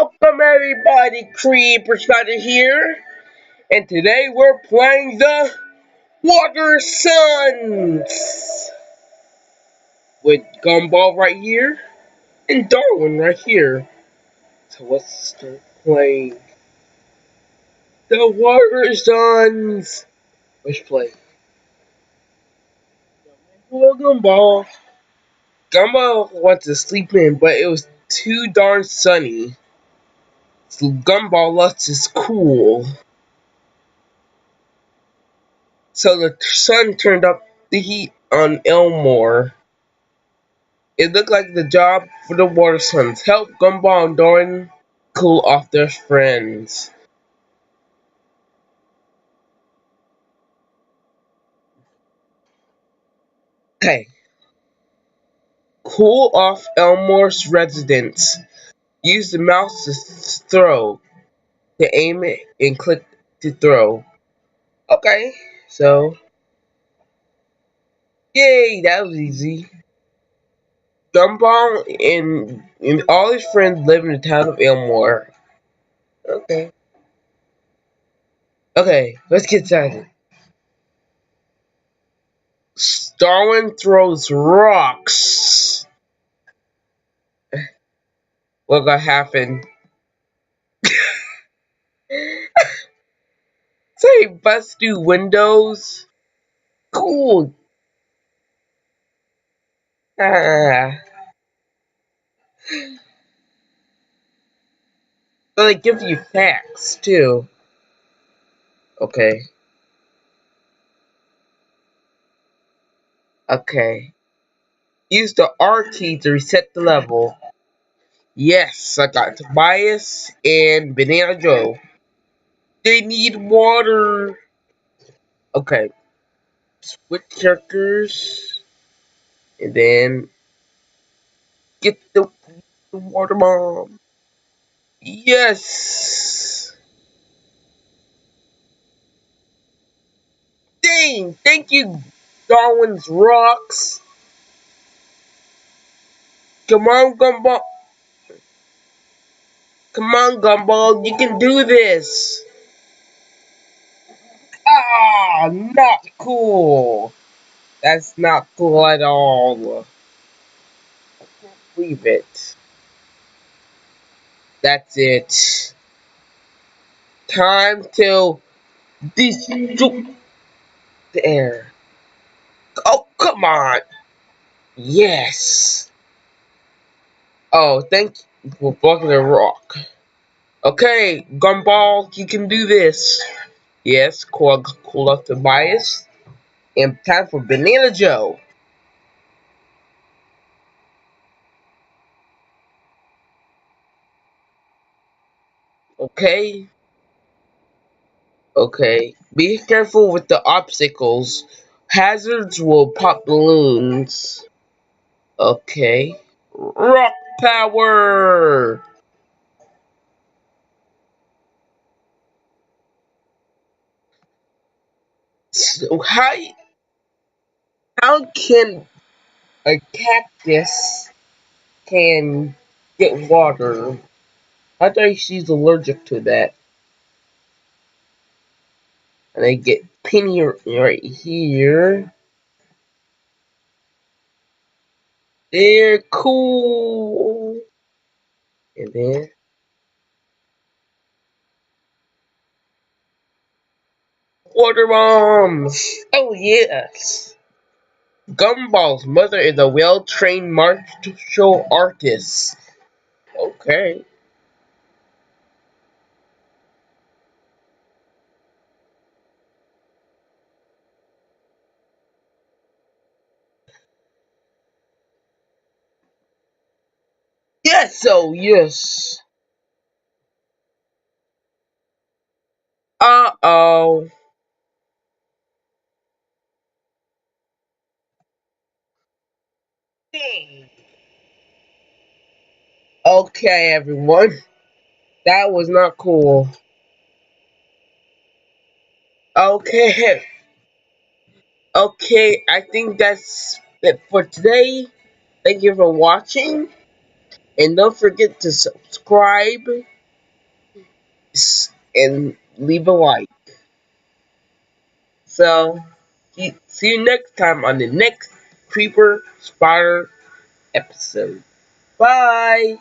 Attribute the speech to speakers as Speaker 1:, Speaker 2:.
Speaker 1: Welcome everybody, Creeper Spider here, and today we're playing the Water Suns with Gumball right here and Darwin right here. So let's start playing the Water Suns. Let's play. Hello, Gumball. Gumball wants to sleep in, but it was too darn sunny. So Gumball lost his cool. So the sun turned up the heat on Elmore. It looked like the job for the Water Suns helped Gumball and Doran cool off their friends. Okay. Cool off Elmore's residence. Use the mouse to throw. To aim it and click to throw. Okay. So, yay, that was easy. Gumball and all his friends live in the town of Elmore. Okay. Okay, let's get started. Darwin throws rocks. What gonna happen? Say bust through windows. Cool. Ah. So they give you facts too. Okay. Okay. Use the R key to reset the level. Yes, I got Tobias and Banana Joe. They need water. Okay. Switch characters. And then get the water bomb. Yes. Dang, thank you, Darwin's Rocks. Come on, Gumball. Come on, Gumball. You can do this. Ah, not cool. That's not cool at all. Leave it. That's it. Time to destroy the air. Oh, come on. Yes. Oh, thank you for blocking the rock. Okay, Gumball, you can do this. Yes, call up Tobias. And time for Banana Joe. Okay. Okay. Be careful with the obstacles. Hazards will pop balloons. Okay. Rock power! So how can a cactus can get water? I thought she's allergic to that. And I get Penny right here. They're cool. And then water bombs. Oh yes. Gumball's mother is a well-trained martial artist. Okay. Yes, so yes. Uh-oh. Okay, everyone. That was not cool. Okay. Okay, I think that's it for today. Thank you for watching. And don't forget to subscribe and leave a like. So, see you next time on the next Creeper Spider episode. Bye!